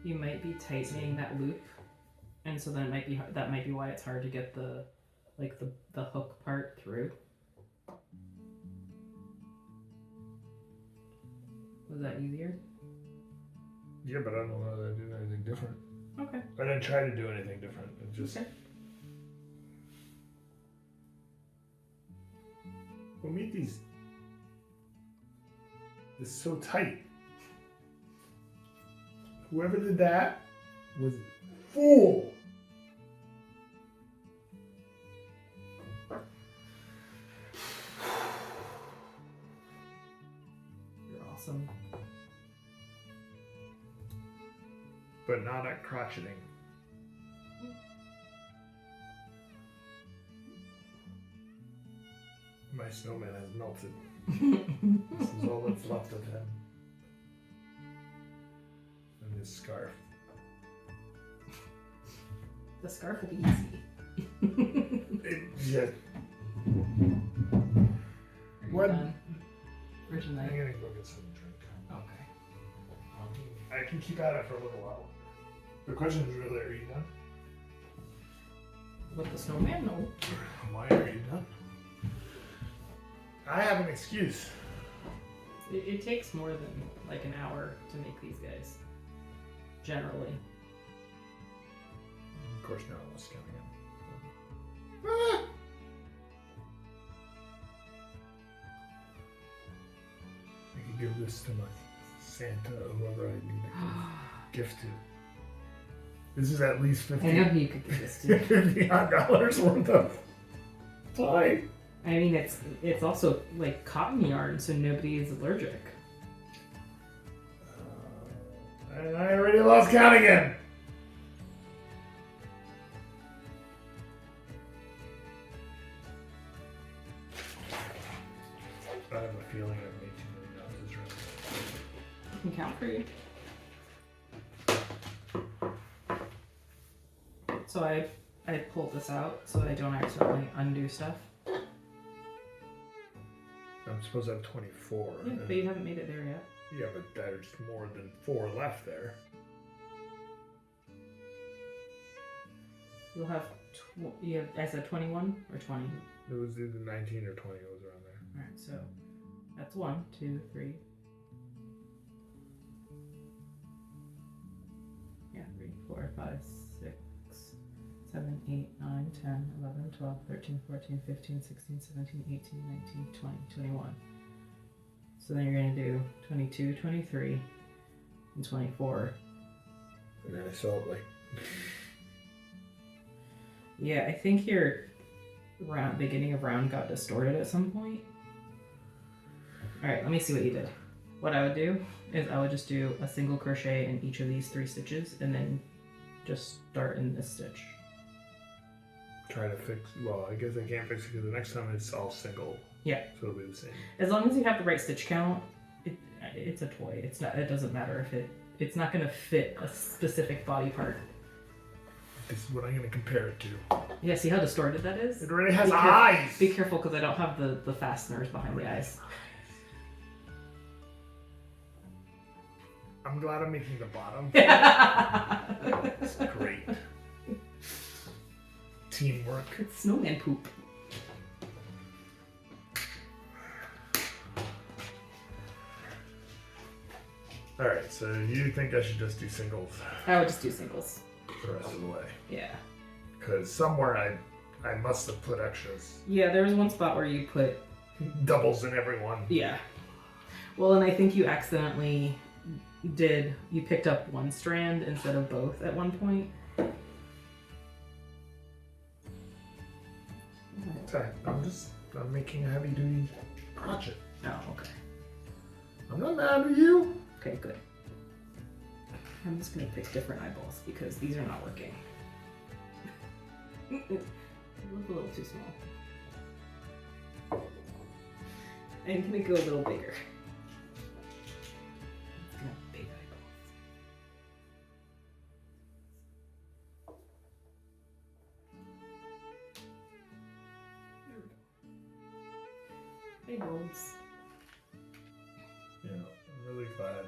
You might be tightening that loop, and so that might be why it's hard to get the hook part through. Was that easier? Yeah, but I don't know that I did anything different. Okay. I didn't try to do anything different. It just. Okay. We'll meet these. It's so tight. Whoever did that was a fool. You're awesome. But not at crotcheting. My snowman has melted. This is all that's left of him. And his scarf. The scarf will be easy. Yeah. What? For tonight. I'm gonna go get some drink. Okay. I can keep at it for a little while. The question is really, are you done? With the snowman? No. Why are you done? I have an excuse. It takes more than like an hour to make these guys. Generally. Of course, no one was counting him. I could give this to my Santa or whoever I need to gift to. This is at least I know who you could give this to. $50 worth of time. I mean, it's also like cotton yarn, so nobody is allergic. And I already lost count again. I have a feeling I've made too many notches right. I can count for you. So I pulled this out so that I don't accidentally undo stuff. I'm supposed to have 24. Yeah, but you haven't made it there yet. Yeah, but there's more than 4 left there. You'll have, I said 21 or 20? It was either 19 or 20. It was around there. Alright, so that's 1, 2, 3. Yeah, 3, 4, 5, 6, 7, 8, 9, 10, 11, 12, 13, 14, 15, 16, 17, 18, 19, 20, 21. So then you're going to do 22, 23, and 24. And then I saw it like... Yeah, I think your beginning of round got distorted at some point. Alright, let me see what you did. What I would do is I would just do a single crochet in each of these 3 stitches and then just start in this stitch. Try to fix... Well, I guess I can't fix it because the next time it's all single. Yeah. So it'll be the same. As long as you have the right stitch count, it's a toy. It's not. It doesn't matter if it's not going to fit a specific body part. This is what I'm going to compare it to. Yeah, see how distorted that is? It already has eyes! Be careful because I don't have the fasteners behind the eyes. I'm glad I'm making the bottom. It's great. Teamwork. It's snowman poop. Alright, so you think I should just do singles I would just do singles. the rest of the way? Yeah. Because somewhere I must have put extras. Yeah, there was one spot where you put... Doubles in every one. Yeah. Well, and I think you accidentally you picked up one strand instead of both at one point. Sorry, I'm making a heavy duty crochet. Oh, okay. I'm not mad at you. Okay, good. I'm just gonna pick different eyeballs because these are not working. They look a little too small. I'm gonna go a little bigger. Let's go big eyeballs. Hey, Bones. Yeah, I'm really glad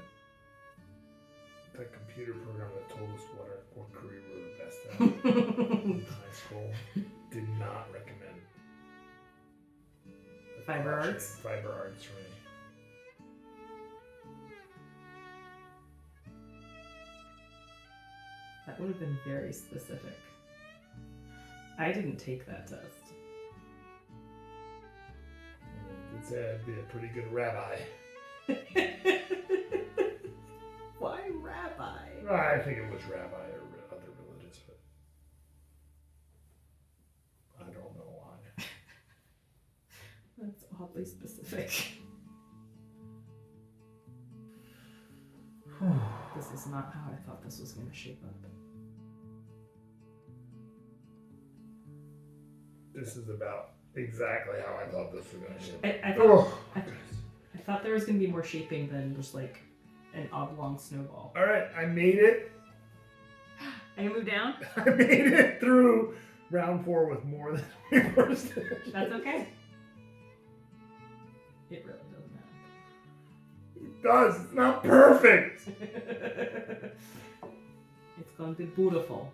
that computer program that told us what career we were best at in high school did not recommend Fiber arts? Fiber arts for me. That would have been very specific. I didn't take that test. It said I'd be a pretty good rabbi. Why rabbi? I think it was rabbi or other religious, but I don't know why. That's oddly specific. This is not how I thought this was going to shape up. This is about exactly how I thought this was going to shape I up. I thought there was going to be more shaping than just like an oblong snowball. All right, I made it. I can move down? I made it through round 4 with more than we were stitching. That's okay. It really doesn't matter. It does. It's not perfect. It's going to be beautiful.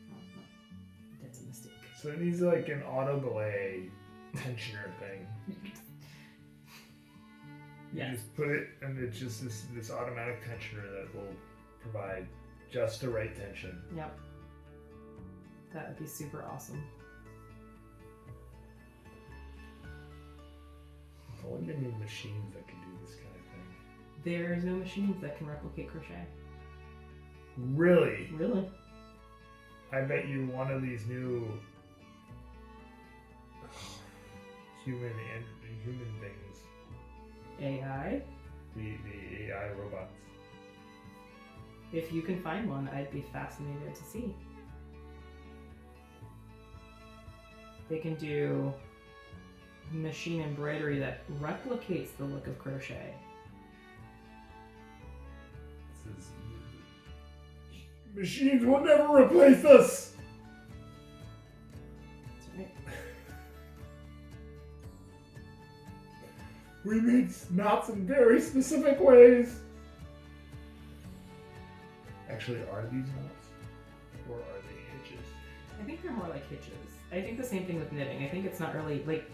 Oh, that's a mistake. So it needs like an auto belay tensioner thing. You Yes. just put it, and it's just this automatic tensioner that will provide just the right tension. Yep. That would be super awesome. If only they made machines that can do this kind of thing. There's no machines that can replicate crochet. Really? Really? I bet you one of these new human things, AI? the AI robots. If you can find one, I'd be fascinated to see. They can do machine embroidery that replicates the look of crochet. This is, machines will never replace us. That's right. We made knots in very specific ways. Actually, are these knots? Or are they hitches? I think they're more like hitches. I think the same thing with knitting. I think it's not really like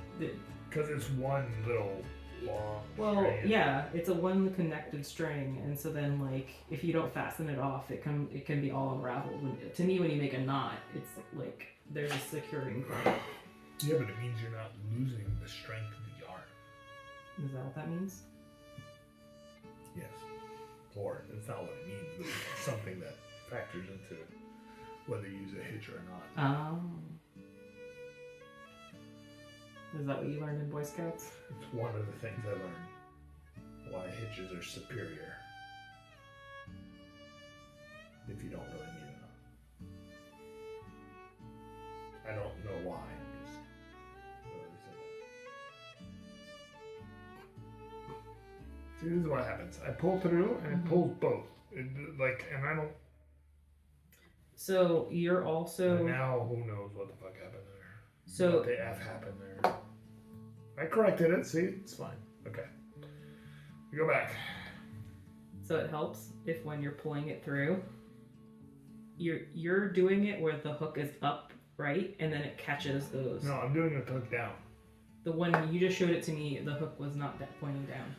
Because it's one little long well, strand. yeah, it's a one connected string, and so then like if you don't fasten it off, it can be all unraveled. To me, when you make a knot, it's like there's a securing point. Yeah, but it means you're not losing the strength of the yarn. Is that what that means? Yes. Or it's not what it means, but it's something that factors into whether you use a hitch or not. Oh. Is that what you learned in Boy Scouts? It's one of the things I learned. Why hitches are superior. If you don't really need a knot. I don't know why. Just literally said that. See, this is what happens. I pull through and it pulls both. And I don't. So you're also. And now who knows what the fuck happened there? So What the F happened there? I corrected it. See, it's fine. Okay. We go back. So it helps if when you're pulling it through, you're doing it where the hook is up, right, and then it catches those. No, I'm doing it hook down. The one you just showed it to me, the hook was not pointing down.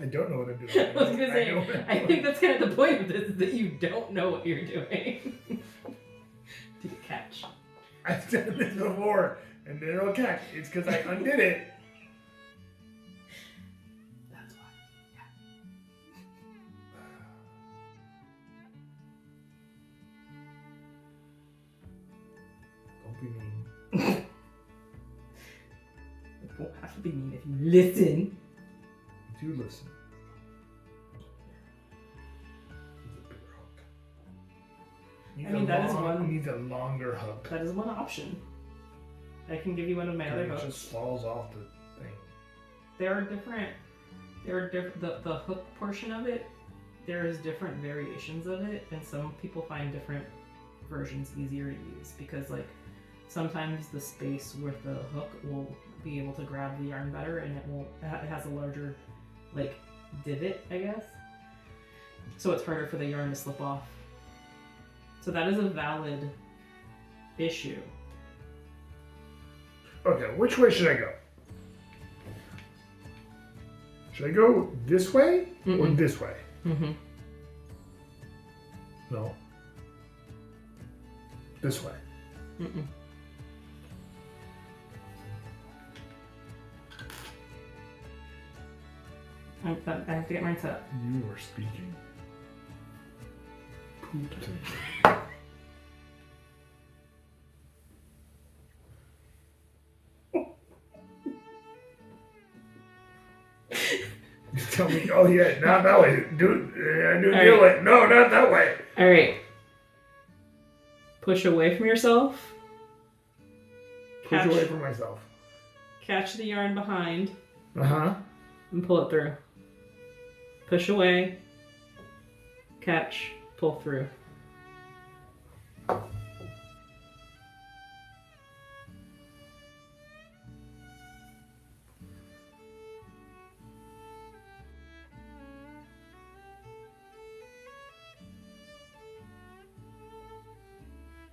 I don't know what I'm doing. I was gonna say, I think that's kind of the point of this, is that you don't know what you're doing. To catch. I've done this before, and then it'll catch. It's because I undid it. That's why. Don't be mean. It won't have to be mean if you listen. Do listen. Needs a bigger hook. That is one. Needs a longer hook. That is one option. I can give you one of my other It hooks. just falls off the thing. There are different there are the hook portion of it. There's different variations of it, and some people find different versions easier to use because like sometimes the space with the hook will be able to grab the yarn better, and it has a larger like divot, I guess. So it's harder for the yarn to slip off. So that is a valid issue. Okay, which way should I go? Should I go this way or this way? Mm-hmm. No. This way. Mm-mm. I have to get mine set up. You are speaking. Poop to me. You tell me, oh yeah, not that way. Do the other way. No, not that way. All right. Push away from yourself. Push away from myself. Catch the yarn behind. Uh-huh. And pull it through. Push away. Catch. Pull through.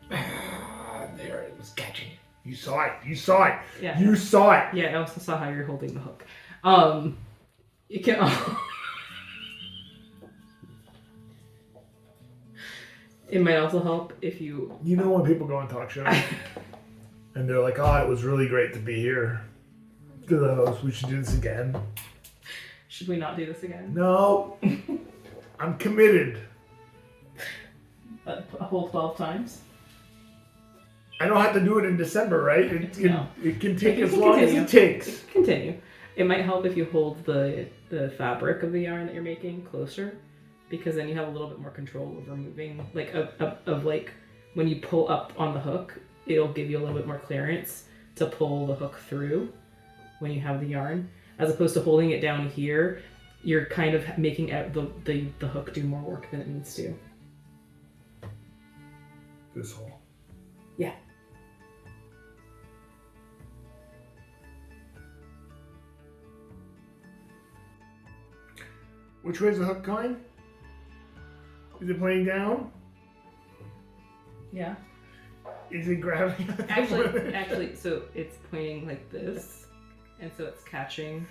There it was catching. You saw it. You saw it. Yeah. You saw it. Yeah, I also saw how you're holding the hook. You can. It might also help if you. You know when people go on talk shows and they're like, "Oh, it was really great to be here." To the host, we should do this again. Should we not do this again? No, I'm committed. A whole 12 times. I don't have to do it in December, right? It can take as long as it takes. Continue. It might help if you hold the fabric of the yarn that you're making closer, because then you have a little bit more control over moving. Like of like when you pull up on the hook, it'll give you a little bit more clearance to pull the hook through when you have the yarn, as opposed to holding it down here. You're kind of making the hook do more work than it needs to. This hole. Yeah. Which way is the hook going? Is it pointing down? Yeah. Is it grabbing? Actually, so it's pointing like this, and so it's catching.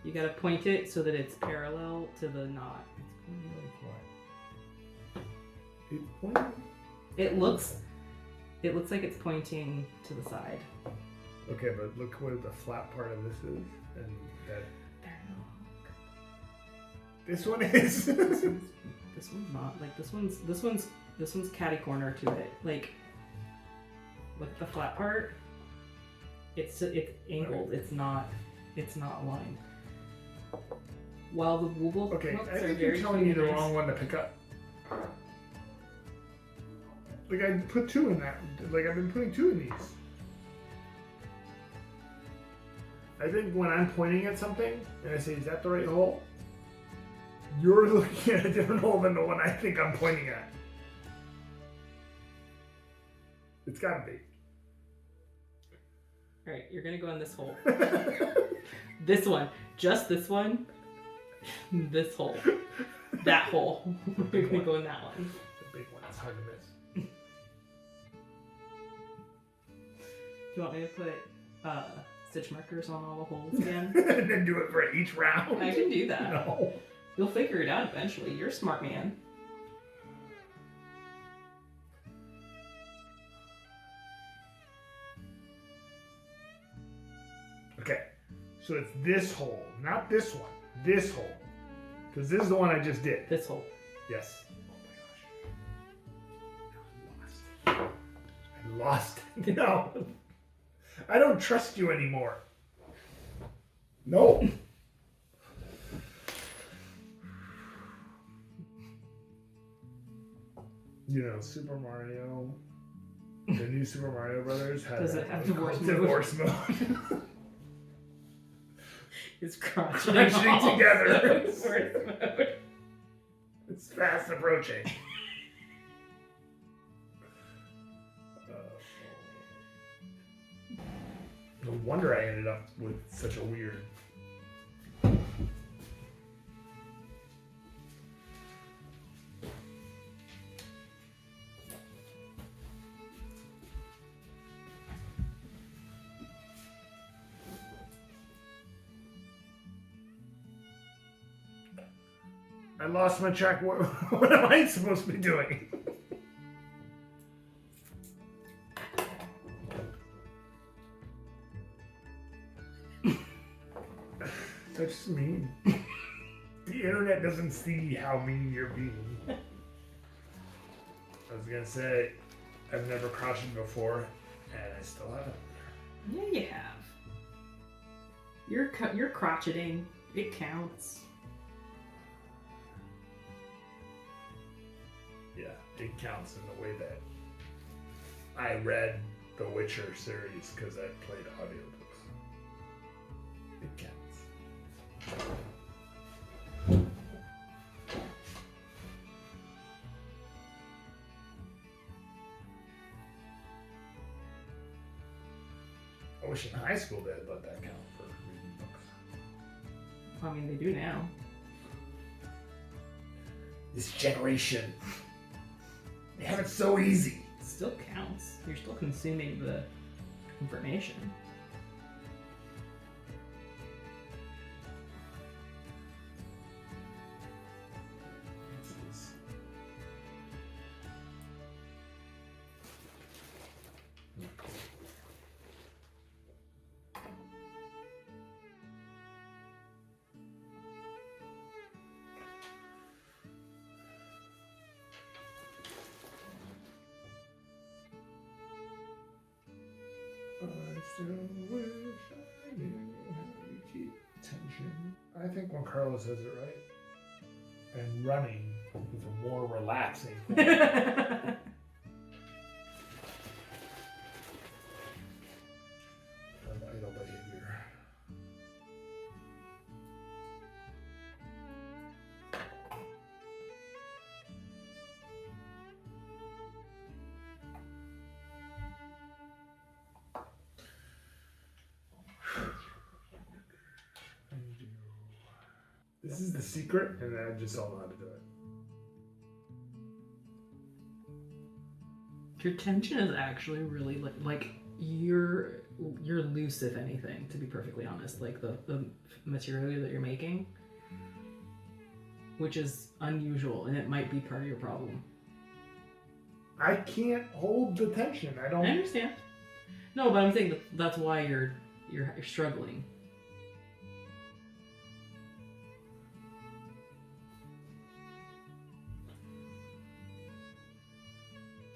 You gotta point it so that it's parallel to the knot. It's pointing. It looks like it's pointing to the side. Okay, but look what the flat part of this is, and that. This one is. This one's not. Like this one's catty corner to it. Like, look at the flat part. It's angled. It's not aligned. While the Woobles Okay, hooks I are think very you're telling me the nice. wrong one to pick up. Like I put two in that. Like I've been putting two in these. I think when I'm pointing at something and I say, "Is that the right hole?" You're looking at a different hole than the one I think I'm pointing at. It's gotta be. Alright, you're gonna go in this hole. This one. Just this one. This hole. That hole. You're gonna go in that one. The big one. It's hard to miss. Do you want me to put stitch markers on all the holes again? And then do it for each round? I can do that. No. You'll figure it out eventually. You're a smart man. Okay, so it's this hole, not this one. This hole. Because this is the one I just did. This hole. Yes. Oh my gosh. I lost it. No. I don't trust you anymore. No. You know, Super Mario, the new Super Mario Brothers has Does it have divorce mode? divorce mode. is crotcheting together. Worst mode. It's fast approaching. No wonder I ended up with such a weird. I lost my track. What am I supposed to be doing? That's mean. The internet doesn't see how mean you're being. I was gonna say, I've never crotcheted before, and I still haven't. Yeah, you have. You're crotcheting. It counts. Yeah, it counts in the way that I read the Witcher series because I played audiobooks. It counts. I wish in high school they'd let that count for reading books. I mean, they do now. This generation, they have it so easy. It still counts. You're still consuming the information. I still wish I knew how to keep tension. I think when Carlos says it right, and running is a more relaxing thing. Of idle behavior. This is the secret, and I just don't know how to do it. Your tension is actually really like you're loose, if anything, to be perfectly honest. Like the material that you're making, which is unusual, and it might be part of your problem. I can't hold the tension. I don't. I understand. No, but I'm saying that's why you're struggling.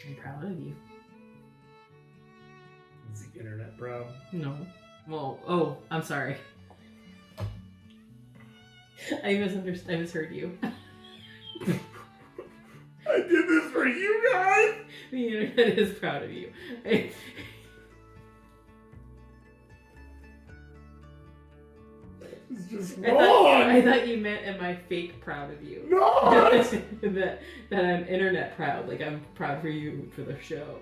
I'm proud of you. Is the internet proud? No. Well, oh, I'm sorry. I misheard you. I did this for you guys! The internet is proud of you. It's just wrong! I thought you meant, am I fake proud of you? No! that I'm internet proud. Like, I'm proud for you for the show.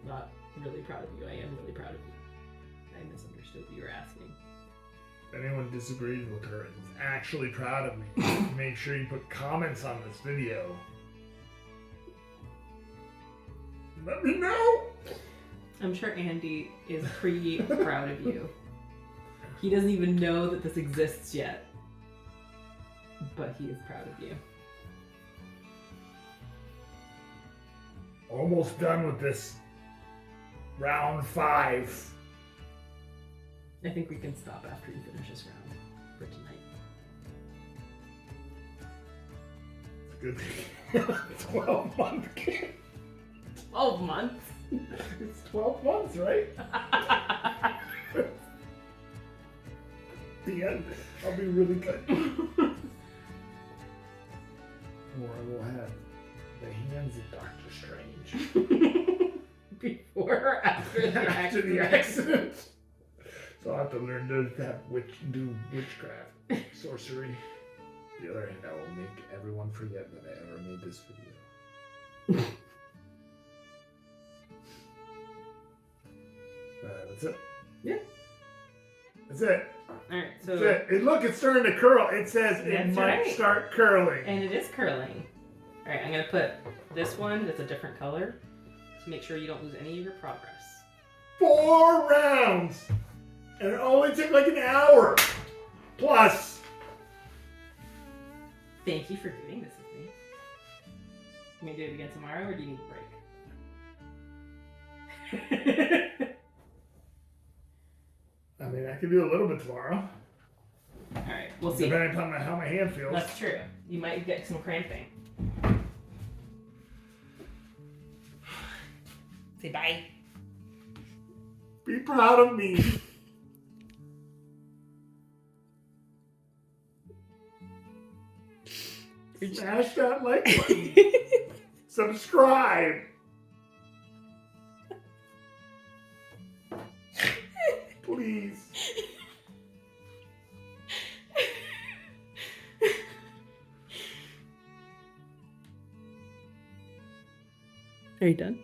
Not really proud of you. I am really proud of you. I misunderstood what you were asking. If anyone disagrees with her and is actually proud of me, make sure you put comments on this video. Let me know! I'm sure Andy is pretty proud of you. He doesn't even know that this exists yet. But he is proud of you. Almost done with this round 5. I think we can stop after you finish this round for tonight. Good thing. 12 months. 12 months? It's 12 months, right? The end. I'll be really good. Or I will have the hands of Doctor Strange. Before or after the accident? After the accident. So I'll have to learn to do witchcraft, sorcery. On the other hand, I will make everyone forget that I ever made this video. That's it. Yeah. That's it. Alright, so... That's it. Look, it's starting to curl. It says it might start curling. And it is curling. Alright, I'm going to put this one that's a different color to make sure you don't lose any of your progress. 4 rounds! And it only took like an hour. Plus. Thank you for doing this with me. You want me to do it again tomorrow, or do you need a break? I mean, I can do a little bit tomorrow. Alright, we'll see. Depending upon how my hand feels. That's true. You might get some cramping. Say bye. Be proud of me. Smash that like button. Subscribe. Please. Are you done?